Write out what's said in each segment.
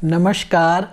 नमस्कार।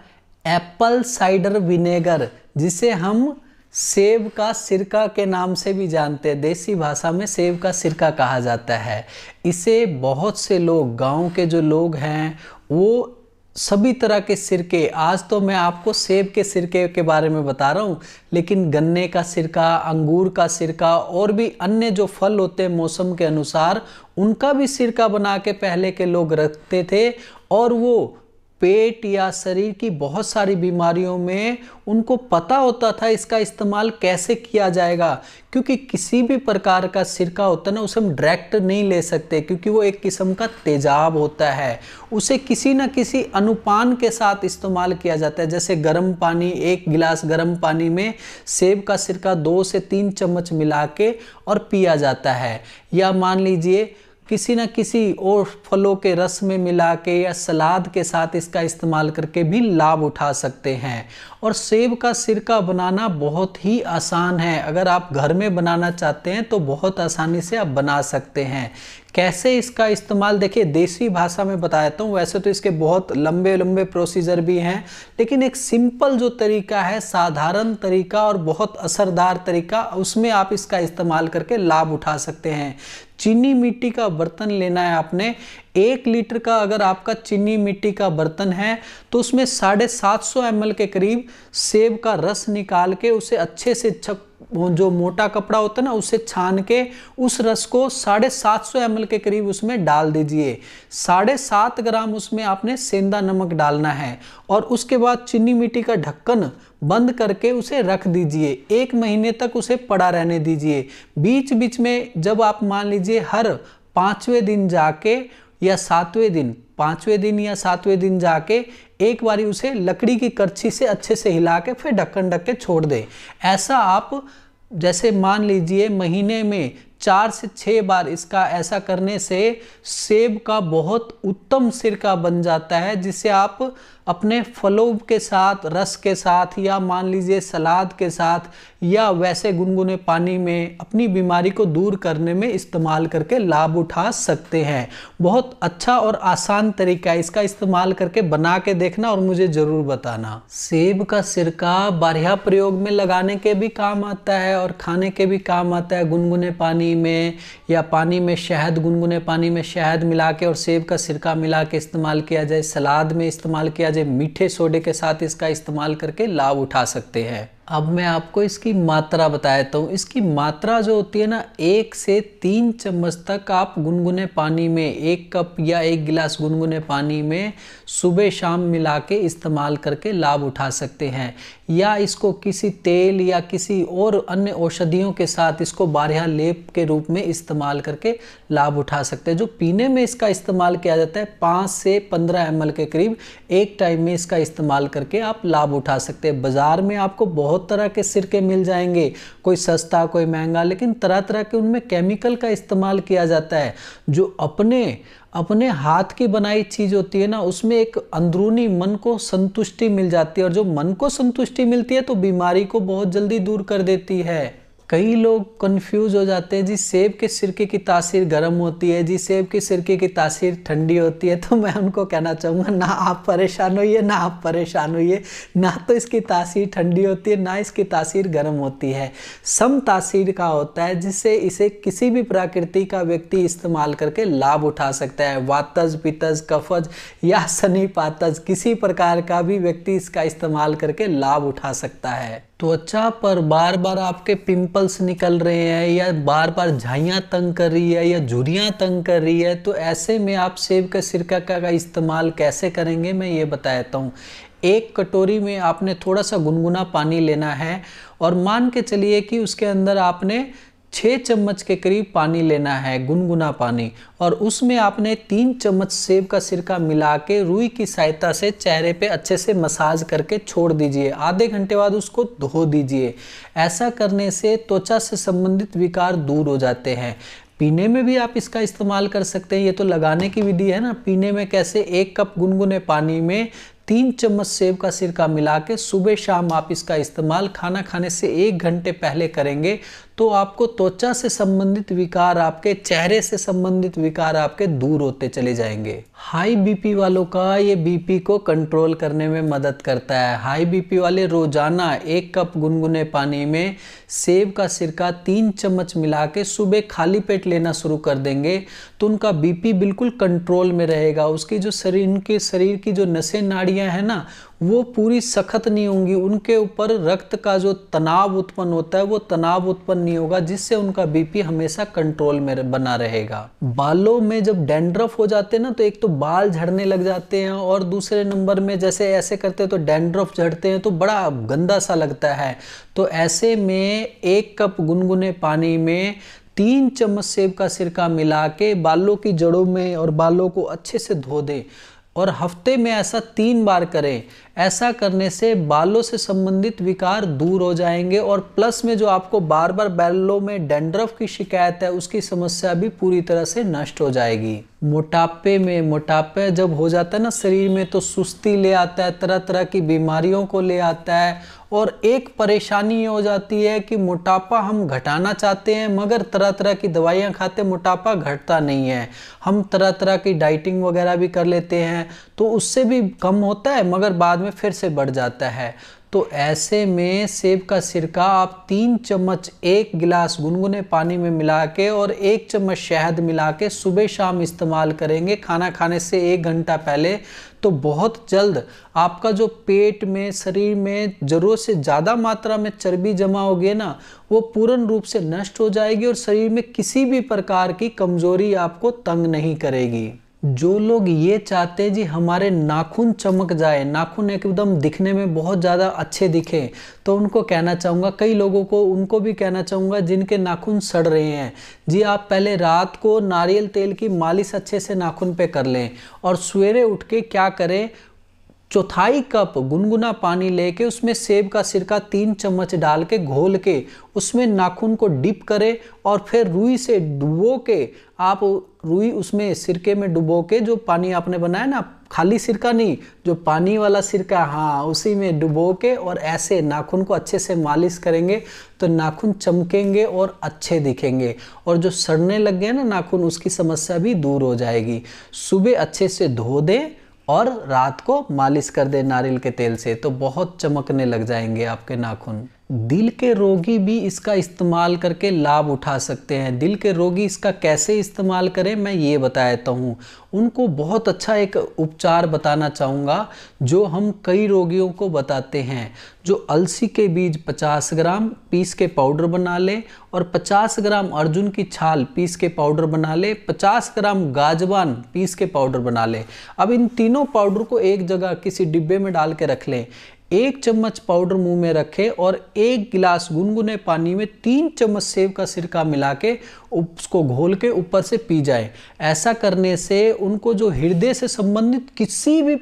Apple cider vinegar, जिसे हम सेब का सिरका के नाम से भी जानते हैं, देसी भाषा में सेब का सिरका कहा जाता है। इसे बहुत से लोग, गांव के जो लोग हैं, वो सभी तरह के सिरके, आज तो मैं आपको सेब के सिरके के बारे में बता रहा हूँ, लेकिन गन्ने का सिरका, अंगूर का सिरका और भी अन्य जो फल होते हैं मौसम के अनुसार, उनका भी सिरका बना के पहले के लोग रखते थे। और वो पेट या शरीर की बहुत सारी बीमारियों में उनको पता होता था इसका इस्तेमाल कैसे किया जाएगा, क्योंकि किसी भी प्रकार का सिरका होता है ना, उसे हम डायरेक्ट नहीं ले सकते, क्योंकि वो एक किस्म का तेजाब होता है। उसे किसी न किसी अनुपान के साथ इस्तेमाल किया जाता है। जैसे गर्म पानी, 1 गिलास गर्म पानी में सेब का सिरका 2 से 3 चम्मच मिला के और पिया जाता है। या मान लीजिए किसी न किसी और फलों के रस में मिला के या सलाद के साथ इसका इस्तेमाल करके भी लाभ उठा सकते हैं। और सेब का सिरका बनाना बहुत ही आसान है। अगर आप घर में बनाना चाहते हैं तो बहुत आसानी से आप बना सकते हैं। कैसे इसका इस्तेमाल, देखिए देसी भाषा में बताता हूँ। वैसे तो इसके बहुत लंबे लंबे प्रोसीजर भी हैं, लेकिन एक सिंपल जो तरीका है, साधारण तरीका और बहुत असरदार तरीका, उसमें आप इसका इस्तेमाल करके लाभ उठा सकते हैं। चीनी मिट्टी का बर्तन लेना है आपने। 1 लीटर का अगर आपका चीनी मिट्टी का बर्तन है तो उसमें 750 ml के करीब सेब का रस निकाल के उसे अच्छे से जो मोटा कपड़ा होता है ना, उसे छान के उस रस को 750 ml के करीब उसमें डाल दीजिए। 7.5 ग्राम उसमें आपने सेंधा नमक डालना है और उसके बाद चीनी मिट्टी का ढक्कन बंद करके उसे रख दीजिए। 1 महीने तक उसे पड़ा रहने दीजिए। बीच बीच में जब आप मान लीजिए हर 5वें दिन जाके या 7वें दिन, 5वें दिन या 7वें दिन जाके एक बारी उसे लकड़ी की करछी से अच्छे से हिला के फिर ढक्कन ढक के छोड़ दें। ऐसा आप जैसे मान लीजिए महीने में 4 से 6 बार इसका ऐसा करने से सेब का बहुत उत्तम सिरका बन जाता है, जिसे आप अपने फलों के साथ, रस के साथ, या मान लीजिए सलाद के साथ, या वैसे गुनगुने पानी में अपनी बीमारी को दूर करने में इस्तेमाल करके लाभ उठा सकते हैं। बहुत अच्छा और आसान तरीका है। इसका इस्तेमाल करके बना के देखना और मुझे ज़रूर बताना। सेब का सिरका बारहा प्रयोग में लगाने के भी काम आता है और खाने के भी काम आता है। गुनगुने पानी में या पानी में शहद, गुनगुने पानी में शहद मिला के और सेब का सिरका मिला के इस्तेमाल किया जाए, सलाद में इस्तेमाल किया जाए, मीठे सोडे के साथ इसका इस्तेमाल करके लाभ उठा सकते हैं। अब मैं आपको इसकी मात्रा बताता हूँ। इसकी मात्रा जो होती है ना, 1 से 3 चम्मच तक आप गुनगुने पानी में, 1 कप या 1 गिलास गुनगुने पानी में सुबह शाम मिला के इस्तेमाल करके लाभ उठा सकते हैं। या इसको किसी तेल या किसी और अन्य औषधियों के साथ इसको बारहा लेप के रूप में इस्तेमाल करके लाभ उठा सकते हैं। जो पीने में इसका इस्तेमाल किया जाता है, 5 से 15 ml के करीब एक टाइम में इसका इस्तेमाल करके आप लाभ उठा सकते हैं। बाजार में आपको बहुत तरह के सिरके मिल जाएंगे, कोई सस्ता कोई महंगा, लेकिन तरह तरह के उनमें केमिकल का इस्तेमाल किया जाता है। जो अपने हाथ की बनाई चीज होती है ना, उसमें एक अंदरूनी मन को संतुष्टि मिल जाती है, और जो मन को संतुष्टि मिलती है तो बीमारी को बहुत जल्दी दूर कर देती है। कई लोग कंफ्यूज हो जाते हैं, जी सेब के सिरके की तासीर गर्म होती है, जी सेब के सिरके की तासीर ठंडी होती है। तो मैं उनको कहना चाहूँगा, ना आप परेशान होइए, ना आप परेशान होइए। ना तो इसकी तासीर ठंडी होती है, ना इसकी तासीर गर्म होती है। सम तासीर का होता है, जिससे इसे किसी भी प्रकृति का व्यक्ति इस्तेमाल करके लाभ उठा सकता है। वातज, पित्तज, कफज या सनीपातज, किसी प्रकार का भी व्यक्ति इसका इस्तेमाल करके लाभ उठा सकता है। त्वचा पर बार बार आपके पिंपल्स निकल रहे हैं, या बार बार झाइयाँ तंग कर रही है, या झुर्रियाँ तंग कर रही है, तो ऐसे में आप सेब का सिरका का इस्तेमाल कैसे करेंगे, मैं ये बताता हूँ। 1 कटोरी में आपने थोड़ा सा गुनगुना पानी लेना है, और मान के चलिए कि उसके अंदर आपने 6 चम्मच के करीब पानी लेना है, गुनगुना पानी, और उसमें आपने 3 चम्मच सेब का सिरका मिला के रुई की सहायता से चेहरे पे अच्छे से मसाज करके छोड़ दीजिए। आधे घंटे बाद उसको धो दीजिए। ऐसा करने से त्वचा से संबंधित विकार दूर हो जाते हैं। पीने में भी आप इसका इस्तेमाल कर सकते हैं। ये तो लगाने की विधि है ना। पीने में कैसे, 1 कप गुनगुने पानी में 3 चम्मच सेब का सिरका मिला के सुबह शाम आप इसका इस्तेमाल खाना खाने से 1 घंटे पहले करेंगे तो आपको त्वचा से संबंधित विकार, आपके चेहरे से संबंधित विकार आपके दूर होते चले जाएंगे। हाई बीपी वालों का ये बीपी को कंट्रोल करने में मदद करता है। हाई बीपी वाले रोजाना 1 कप गुनगुने पानी में सेब का सिरका 3 चम्मच मिला के सुबह खाली पेट लेना शुरू कर देंगे तो उनका बीपी बिल्कुल कंट्रोल में रहेगा। उसकी जो शरीर की जो नसें नाड़ियां हैं ना, वो पूरी सख्त नहीं होंगी, उनके ऊपर रक्त का जो तनाव उत्पन्न होता है वो तनाव उत्पन्न नहीं होगा, जिससे उनका बीपी हमेशा कंट्रोल में बना रहेगा। बालों में जब डैंड्रफ हो जाते हैं ना, तो एक तो बाल झड़ने लग जाते हैं और दूसरे नंबर में जैसे ऐसे करते हैं तो डैंड्रफ झड़ते हैं तो बड़ा गंदा सा लगता है। तो ऐसे में 1 कप गुनगुने पानी में 3 चम्मच सेब का सिरका मिला के बालों की जड़ों में और बालों को अच्छे से धो दें और हफ्ते में ऐसा 3 बार करें। ऐसा करने से बालों से संबंधित विकार दूर हो जाएंगे और प्लस में जो आपको बार बार बालों में डैंड्रफ की शिकायत है उसकी समस्या भी पूरी तरह से नष्ट हो जाएगी। मोटापे जब हो जाता है ना शरीर में, तो सुस्ती ले आता है, तरह तरह की बीमारियों को ले आता है। और एक परेशानी ये हो जाती है कि मोटापा हम घटाना चाहते हैं मगर तरह तरह की दवाइयाँ खाते मोटापा घटता नहीं है। हम तरह तरह की डाइटिंग वगैरह भी कर लेते हैं तो उससे भी कम होता है मगर बाद में फिर से बढ़ जाता है। तो ऐसे में सेब का सिरका आप 3 चम्मच 1 गिलास गुनगुने पानी में मिला के और 1 चम्मच शहद मिला के सुबह शाम इस्तेमाल करेंगे खाना खाने से 1 घंटा पहले, तो बहुत जल्द आपका जो पेट में शरीर में जरूरत से ज़्यादा मात्रा में चर्बी जमा होगी ना, वो पूर्ण रूप से नष्ट हो जाएगी और शरीर में किसी भी प्रकार की कमजोरी आपको तंग नहीं करेगी। जो लोग ये चाहते हैं जी हमारे नाखून चमक जाए, नाखून एकदम दिखने में बहुत ज़्यादा अच्छे दिखें, तो उनको कहना चाहूँगा, कई लोगों को उनको भी कहना चाहूँगा जिनके नाखून सड़ रहे हैं, जी आप पहले रात को नारियल तेल की मालिश अच्छे से नाखून पे कर लें और सवेरे उठ के क्या करें, 1/4 कप गुनगुना पानी लेके उसमें सेब का सिरका 3 चम्मच डाल के घोल के उसमें नाखून को डिप करें और फिर रुई से डुबो के, आप रुई उसमें सिरके में डुबो के जो पानी आपने बनाया ना, खाली सिरका नहीं, जो पानी वाला सिरका, हाँ उसी में डुबो के और ऐसे नाखून को अच्छे से मालिश करेंगे तो नाखून चमकेंगे और अच्छे दिखेंगे और जो सड़ने लग गए ना नाखून, उसकी समस्या भी दूर हो जाएगी। सुबह अच्छे से धो दें और रात को मालिश कर दे नारियल के तेल से, तो बहुत चमकने लग जाएंगे आपके नाखून। दिल के रोगी भी इसका इस्तेमाल करके लाभ उठा सकते हैं। दिल के रोगी इसका कैसे इस्तेमाल करें मैं ये बता देता हूँ। उनको बहुत अच्छा एक उपचार बताना चाहूँगा जो हम कई रोगियों को बताते हैं। जो अलसी के बीज 50 ग्राम पीस के पाउडर बना ले और 50 ग्राम अर्जुन की छाल पीस के पाउडर बना ले, 50 ग्राम गाजवान पीस के पाउडर बना ले। अब इन तीनों पाउडर को एक जगह किसी डिब्बे में डाल के रख लें। 1 चम्मच पाउडर मुंह में रखें और 1 गिलास गुनगुने पानी में 3 चम्मच सेब का सिरका मिला के उसको घोल के ऊपर से पी जाए। ऐसा करने से उनको जो हृदय से संबंधित किसी भी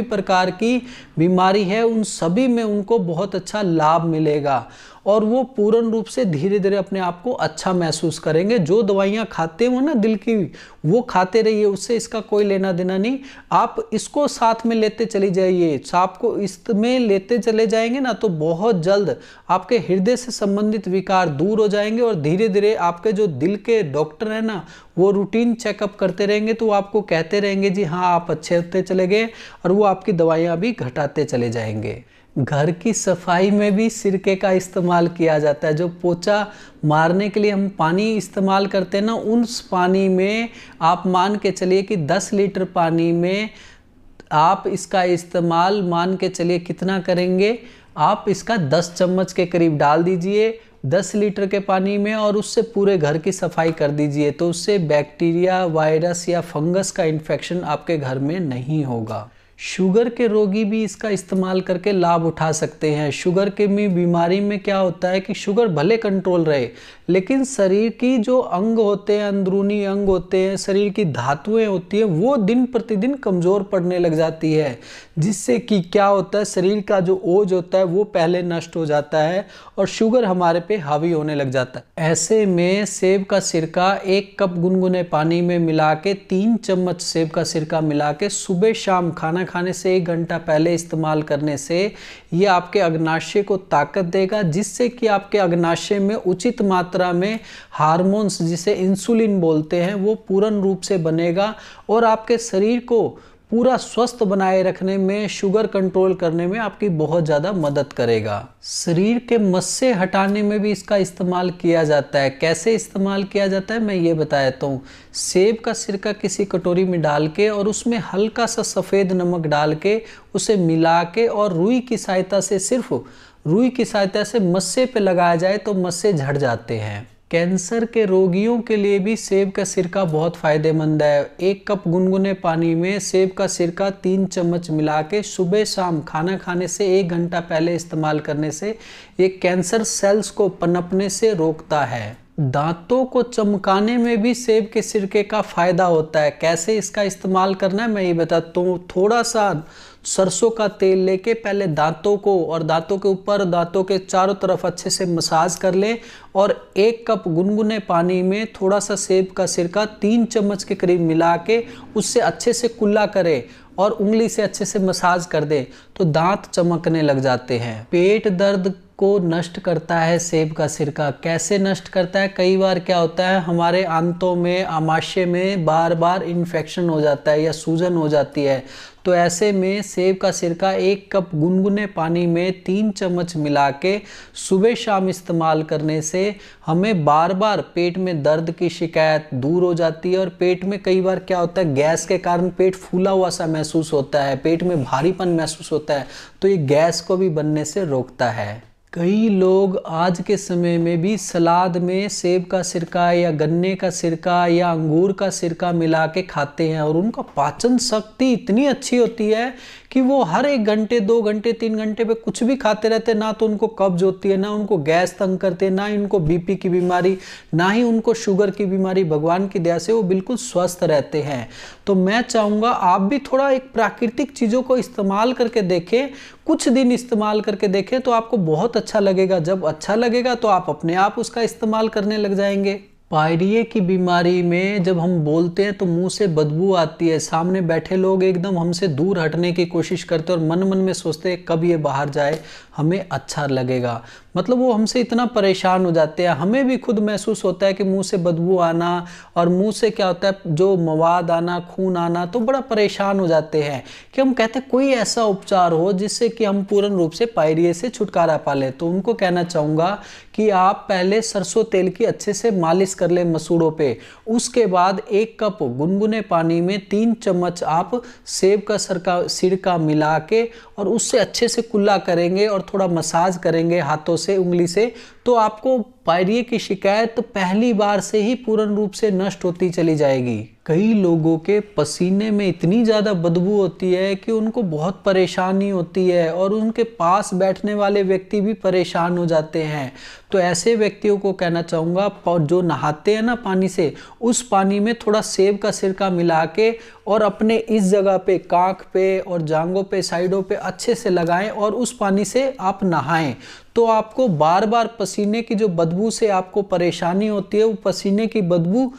प्रकार की बीमारी है, उन सभी में उनको बहुत अच्छा लाभ मिलेगा और वो पूर्ण रूप से धीरे धीरे अपने आप को अच्छा महसूस करेंगे। जो दवाइयाँ खाते हो ना दिल की, वो खाते रहिए, उससे इसका कोई लेना देना नहीं। आप इसको साथ में लेते चली जाइए, आपको इसमें लेते चले जाएंगे ना तो बहुत जल्द आपके हृदय से संबंधित विकार दूर हो जाएंगे और धीरे धीरे आपके जो दिल के डॉक्टर हैं ना, वो रूटीन चेकअप करते रहेंगे तो वो आपको कहते रहेंगे जी हाँ आप अच्छे होते चले गए और वो आपकी दवाइयाँ भी घटाते चले जाएंगे। घर की सफाई में भी सिरके का इस्तेमाल किया जाता है। जो पोछा मारने के लिए हम पानी इस्तेमाल करते हैं ना, उस पानी में आप मान के चलिए कि 10 लीटर पानी में आप इसका इस्तेमाल मान के चलिए कितना करेंगे, आप इसका 10 चम्मच के करीब डाल दीजिए 10 लीटर के पानी में और उससे पूरे घर की सफाई कर दीजिए। तो उससे बैक्टीरिया, वायरस या फंगस का इन्फेक्शन आपके घर में नहीं होगा। शुगर के रोगी भी इसका इस्तेमाल करके लाभ उठा सकते हैं। शुगर के बीमारी में क्या होता है कि शुगर भले कंट्रोल रहे लेकिन शरीर की जो अंग होते हैं, अंदरूनी अंग होते हैं, शरीर की धातुएं होती हैं, वो दिन प्रतिदिन कमज़ोर पड़ने लग जाती है, जिससे कि क्या होता है शरीर का जो ओज होता है वो पहले नष्ट हो जाता है और शुगर हमारे पे हावी होने लग जाता है। ऐसे में सेब का सिरका 1 कप गुनगुने पानी में मिला के 3 चम्मच सेब का सिरका मिला के सुबह शाम खाना खाने से 1 घंटा पहले इस्तेमाल करने से ये आपके अग्नाशय को ताकत देगा, जिससे कि आपके अग्नाशय में उचित मात्रा में हार्मोन्स, जिसे इंसुलिन बोलते हैं, वो पूर्ण रूप से बनेगा और आपके शरीर को पूरा स्वस्थ बनाए रखने में, शुगर कंट्रोल करने में आपकी बहुत ज़्यादा मदद करेगा। शरीर के मस्से हटाने में भी इसका इस्तेमाल किया जाता है। कैसे इस्तेमाल किया जाता है मैं ये बता देता हूँ। सेब का सिरका किसी कटोरी में डाल के और उसमें हल्का सा सफ़ेद नमक डाल के उसे मिला के और रुई की सहायता से, सिर्फ रुई की सहायता से मस्से पे लगाया जाए तो मस्से झड़ जाते हैं। कैंसर के रोगियों के लिए भी सेब का सिरका बहुत फ़ायदेमंद है। 1 कप गुनगुने पानी में सेब का सिरका 3 चम्मच मिला के सुबह शाम खाना खाने से 1 घंटा पहले इस्तेमाल करने से ये कैंसर सेल्स को पनपने से रोकता है। दांतों को चमकाने में भी सेब के सिरके का फ़ायदा होता है। कैसे इसका इस्तेमाल करना है मैं ये बताता हूँ। थोड़ा सा सरसों का तेल लेके पहले दांतों को और दांतों के ऊपर, दांतों के चारों तरफ अच्छे से मसाज कर लें और 1 कप गुनगुने पानी में थोड़ा सा सेब का सिरका 3 चम्मच के करीब मिला के उससे अच्छे से कुल्ला करें और उंगली से अच्छे से मसाज कर दें तो दांत चमकने लग जाते हैं। पेट दर्द को नष्ट करता है सेब का सिरका। कैसे नष्ट करता है? कई बार क्या होता है, हमारे आंतों में, आमाशय में बार बार इन्फेक्शन हो जाता है या सूजन हो जाती है, तो ऐसे में सेब का सिरका 1 कप गुनगुने पानी में 3 चम्मच मिला के सुबह शाम इस्तेमाल करने से हमें बार बार पेट में दर्द की शिकायत दूर हो जाती है। और पेट में कई बार क्या होता है, गैस के कारण पेट फूला हुआ सा महसूस होता है, पेट में भारीपन महसूस होता है, तो ये गैस को भी बनने से रोकता है। कई लोग आज के समय में भी सलाद में सेब का सिरका या गन्ने का सिरका या अंगूर का सिरका मिला के खाते हैं और उनका पाचन शक्ति इतनी अच्छी होती है कि वो हर 1 घंटे, 2 घंटे, 3 घंटे पे कुछ भी खाते रहते हैं। ना तो उनको कब्ज होती है, ना उनको गैस तंग करते हैं, ना ही उनको बीपी की बीमारी, ना ही उनको शुगर की बीमारी। भगवान की दया से वो बिल्कुल स्वस्थ रहते हैं। तो मैं चाहूँगा आप भी थोड़ा एक प्राकृतिक चीज़ों को इस्तेमाल करके देखें, कुछ दिन इस्तेमाल करके देखें तो आपको बहुत अच्छा लगेगा। जब अच्छा लगेगा तो आप अपने आप उसका इस्तेमाल करने लग जाएंगे। पायरिए की बीमारी में जब हम बोलते हैं तो मुंह से बदबू आती है। सामने बैठे लोग एकदम हमसे दूर हटने की कोशिश करते हैं और मन मन में सोचते हैं कब ये बाहर जाए, हमें अच्छा लगेगा। मतलब वो हमसे इतना परेशान हो जाते हैं। हमें भी खुद महसूस होता है कि मुंह से बदबू आना और मुंह से क्या होता है, जो मवाद आना, खून आना, तो बड़ा परेशान हो जाते हैं कि हम कहते हैं कोई ऐसा उपचार हो जिससे कि हम पूर्ण रूप से पायरिए से छुटकारा पा लें। तो उनको कहना चाहूँगा कि आप पहले सरसों तेल की अच्छे से मालिश कर लें मसूड़ों पे। उसके बाद 1 कप गुनगुने पानी में 3 चम्मच आप सेब का सिरका मिला के और उससे अच्छे से कुल्ला करेंगे और थोड़ा मसाज करेंगे हाथों से, उंगली से, तो आपको पायरिए की शिकायत पहली बार से ही पूर्ण रूप से नष्ट होती चली जाएगी। कई लोगों के पसीने में इतनी ज़्यादा बदबू होती है कि उनको बहुत परेशानी होती है और उनके पास बैठने वाले व्यक्ति भी परेशान हो जाते हैं। तो ऐसे व्यक्तियों को कहना चाहूँगा, जो नहाते हैं ना पानी से, उस पानी में थोड़ा सेब का सिरका मिला के और अपने इस जगह पे, कांख पे और जांघों पे, साइडों पे अच्छे से लगाएं और उस पानी से आप नहाएं। तो आपको बार बार पसीने की जो बदबू से आपको परेशानी होती है, वो पसीने की बदबू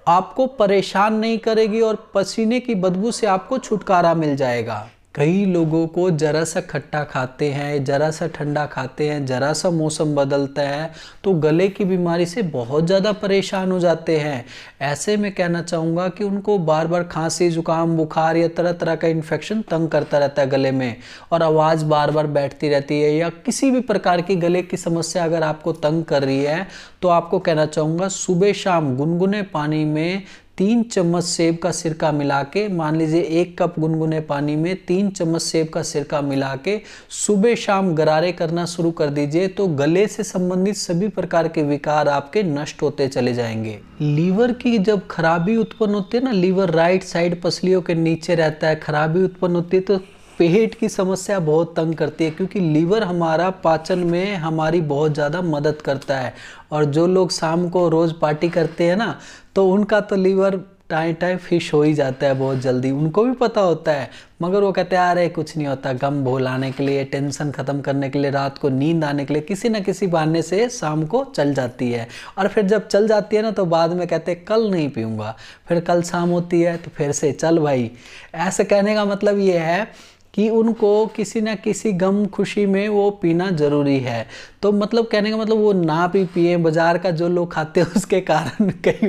आपको परेशान नहीं करेगी और पसीने की बदबू से आपको छुटकारा मिल जाएगा। कई लोगों को जरा सा खट्टा खाते हैं, जरा सा ठंडा खाते हैं, जरा सा मौसम बदलता है तो गले की बीमारी से बहुत ज़्यादा परेशान हो जाते हैं। ऐसे में कहना चाहूँगा कि उनको बार बार खांसी, जुकाम, बुखार या तरह तरह का इन्फेक्शन तंग करता रहता है गले में और आवाज़ बार बार बैठती रहती है, या किसी भी प्रकार की गले की समस्या अगर आपको तंग कर रही है तो आपको कहना चाहूँगा सुबह शाम गुनगुने पानी में 3 चम्मच सेब का सिरका मिला के, मान लीजिए 1 कप गुनगुने पानी में 3 चम्मच सेब का सिरका मिला के सुबह शाम गरारे करना शुरू कर दीजिए तो गले से संबंधित सभी प्रकार के विकार आपके नष्ट होते चले जाएंगे। लीवर की जब खराबी उत्पन्न होती है ना, लीवर राइट साइड पसलियों के नीचे रहता है, खराबी उत्पन्न होती है तो पेट की समस्या बहुत तंग करती है, क्योंकि लीवर हमारा पाचन में हमारी बहुत ज़्यादा मदद करता है। और जो लोग शाम को रोज़ पार्टी करते हैं ना, तो उनका तो लीवर टाइम टाइम फिश हो ही जाता है बहुत जल्दी, उनको भी पता होता है, मगर वो कहते हैं अरे कुछ नहीं होता, गम भुलाने के लिए, टेंशन ख़त्म करने के लिए, रात को नींद आने के लिए किसी न किसी बहाने से शाम को चल जाती है। और फिर जब चल जाती है ना तो बाद में कहते हैं कल नहीं पीऊँगा, फिर कल शाम होती है तो फिर से चल भाई। ऐसे कहने का मतलब ये है कि उनको किसी न किसी गम खुशी में वो पीना ज़रूरी है। तो मतलब कहने का मतलब वो ना भी पिए, बाज़ार का जो लोग खाते हैं उसके कारण कई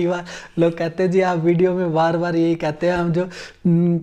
बार लोग कहते हैं जी आप वीडियो में बार बार यही कहते हैं, हम जो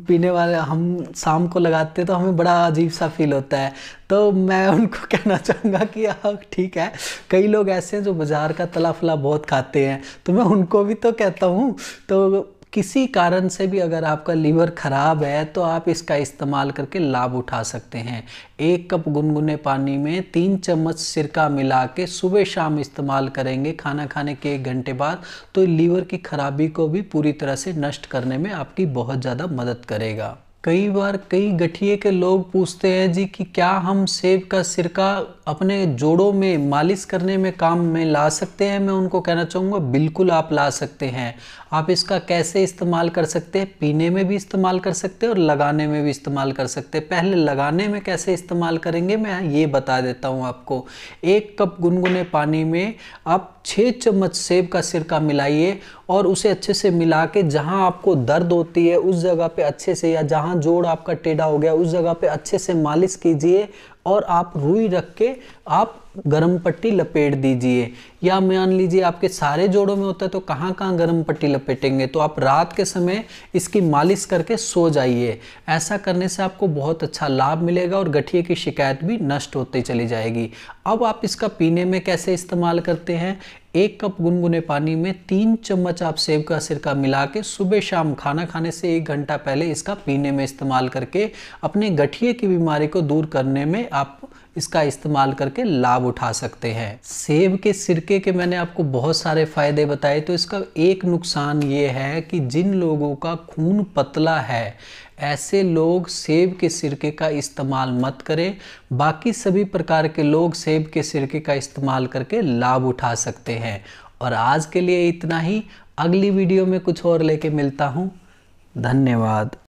पीने वाले हम शाम को लगाते हैं तो हमें बड़ा अजीब सा फील होता है। तो मैं उनको कहना चाहूँगा कि आप ठीक है, कई लोग ऐसे हैं जो बाज़ार का तला फला बहुत खाते हैं, तो मैं उनको भी तो कहता हूँ। तो किसी कारण से भी अगर आपका लीवर ख़राब है तो आप इसका इस्तेमाल करके लाभ उठा सकते हैं। 1 कप गुनगुने पानी में 3 चम्मच सिरका मिला के सुबह शाम इस्तेमाल करेंगे खाना खाने के 1 घंटे बाद, तो लीवर की खराबी को भी पूरी तरह से नष्ट करने में आपकी बहुत ज़्यादा मदद करेगा। कई बार कई गठिए के लोग पूछते हैं जी कि क्या हम सेब का सिरका अपने जोड़ों में मालिश करने में काम में ला सकते हैं। मैं उनको कहना चाहूँगा बिल्कुल आप ला सकते हैं। आप इसका कैसे इस्तेमाल कर सकते हैं, पीने में भी इस्तेमाल कर सकते हैं और लगाने में भी इस्तेमाल कर सकते हैं। पहले लगाने में कैसे इस्तेमाल करेंगे मैं ये बता देता हूँ आपको। 1 कप गुनगुने पानी में आप 6 चम्मच सेब का सिरका मिलाइए और उसे अच्छे से मिला के जहाँ आपको दर्द होती है उस जगह पे अच्छे से, या जहाँ जोड़ आपका टेढ़ा हो गया उस जगह पे अच्छे से मालिश कीजिए और आप रुई रख के आप गरम पट्टी लपेट दीजिए। या मान लीजिए आपके सारे जोड़ों में होता है तो कहाँ कहाँ गरम पट्टी लपेटेंगे, तो आप रात के समय इसकी मालिश करके सो जाइए। ऐसा करने से आपको बहुत अच्छा लाभ मिलेगा और गठिए की शिकायत भी नष्ट होती चली जाएगी। अब आप इसका पीने में कैसे इस्तेमाल करते हैं। 1 कप गुनगुने पानी में 3 चम्मच आप सेब का सिरका मिला के सुबह शाम खाना खाने से 1 घंटा पहले इसका पीने में इस्तेमाल करके अपने गठिए की बीमारी को दूर करने में आप इसका इस्तेमाल करके लाभ उठा सकते हैं। सेब के सिरके के मैंने आपको बहुत सारे फायदे बताए, तो इसका एक नुकसान ये है कि जिन लोगों का खून पतला है ऐसे लोग सेब के सिरके का इस्तेमाल मत करें। बाकी सभी प्रकार के लोग सेब के सिरके का इस्तेमाल करके लाभ उठा सकते हैं। और आज के लिए इतना ही, अगली वीडियो में कुछ और लेके मिलता हूँ। धन्यवाद।